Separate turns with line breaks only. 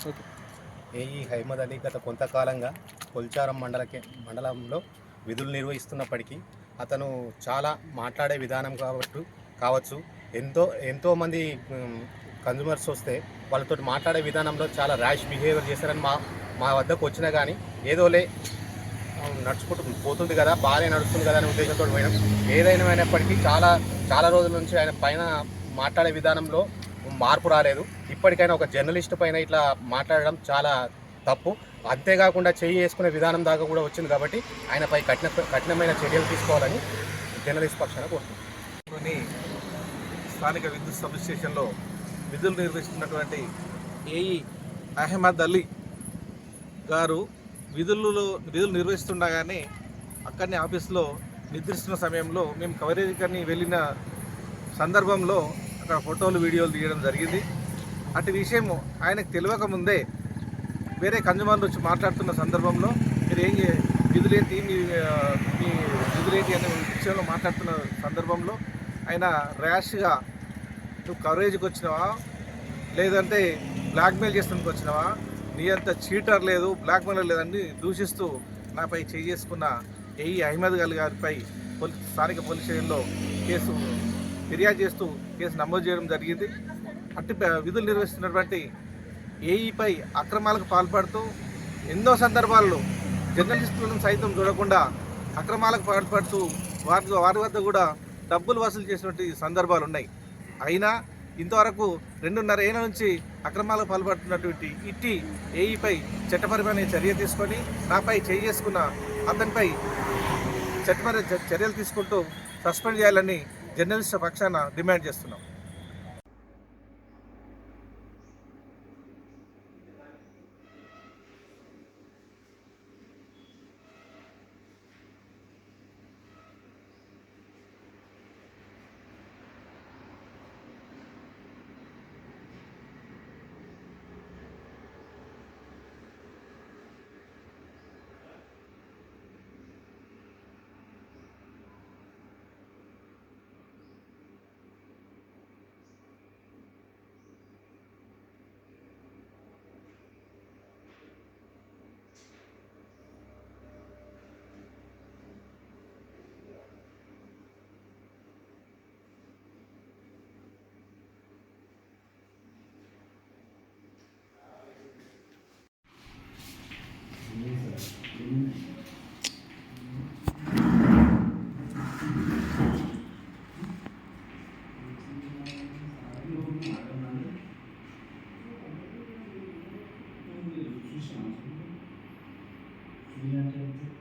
Okay.
AE హైమద్ అలీ గత కొంతకాలంగా కొల్చారం మండలంలో విధులు నిర్వహిస్తున్నప్పటికీ అతను చాలా మాట్లాడే విధానం కావచ్చు ఎంతోమంది కన్జ్యూమర్స్ వస్తే వాళ్ళతో మాట్లాడే విధానంలో చాలా ర్యాష్ బిహేవియర్ చేశారని మా వద్దకు వచ్చినా కానీ ఏదోలే నడుచుకుంటూ పోతుంది కదా, బాగానే నడుస్తుంది కదా అనే ఉద్దేశంతో పోయినాం. ఏదైనప్పటికీ చాలా చాలా రోజుల నుంచి ఆయన పైన మాట్లాడే విధానంలో మార్పు రాలేదు. ఇప్పటికైనా ఒక జర్నలిస్ట్ పైన ఇట్లా మాట్లాడడం చాలా తప్పు. అంతేకాకుండా చెయ్యి వేసుకునే విధానం దాకా కూడా వచ్చింది కాబట్టి ఆయనపై కఠినమైన చర్యలు తీసుకోవాలని జర్నలిస్ట్ పక్షాన కోరుతున్నాను.
స్థానిక విద్యుత్ సబ్ స్టేషన్లో విధులు నిర్వహిస్తున్నటువంటి ఏఈ అహ్మద్ అలీ గారు విధులు నిర్వహిస్తుండగానే అక్కడనే ఆఫీస్లో నిద్రిస్తున్న సమయంలో మేము కవరేజ్కి వెళ్ళిన సందర్భంలో అక్కడ ఫోటోలు వీడియోలు తీయడం జరిగింది. అటు విషయం ఆయనకు తెలియక ముందే వేరే కన్జ్యూమర్లు వచ్చి మాట్లాడుతున్న సందర్భంలో మీరు విధులేంటి మీ విధులేంటి అనే విషయంలో మాట్లాడుతున్న సందర్భంలో ఆయన ర్యాష్గా నువ్వు కవరేజ్కి వచ్చినావా లేదంటే బ్లాక్మెయిల్ చేస్తున్నందుకు వచ్చినావా, నీ అంత చీటర్ లేదు, బ్లాక్మెయిల్ లేదని దూషిస్తూ నాపై చేసుకున్న ఏఈ అహ్మద్ అలీ గారిపై స్థానిక పోలీస్ స్టేషన్లో ఫిర్యాదు చేస్తూ కేసు నమోదు చేయడం జరిగింది. అట్టి విధులు నిర్వహిస్తున్నటువంటి ఏఈపై అక్రమాలకు పాల్పడుతూ ఎన్నో సందర్భాల్లో జర్నలిస్టులను సైతం చూడకుండా అక్రమాలకు పాల్పడుతూ వారి వద్ద కూడా డబ్బులు వసూలు చేసినటువంటి సందర్భాలు ఉన్నాయి. అయినా ఇంతవరకు 2.5 ఏళ్ల నుంచి అక్రమాలకు పాల్పడుతున్నటువంటి ఇట్టి ఏఈపై చట్టపరమైన చర్య తీసుకొని నాపై చేసుకున్న అతనిపై చట్టపరమైన చర్యలు తీసుకుంటూ సస్పెండ్ చేయాలని జర్నలిస్టు పక్షాన డిమాండ్ చేస్తున్నాం.
చూసినా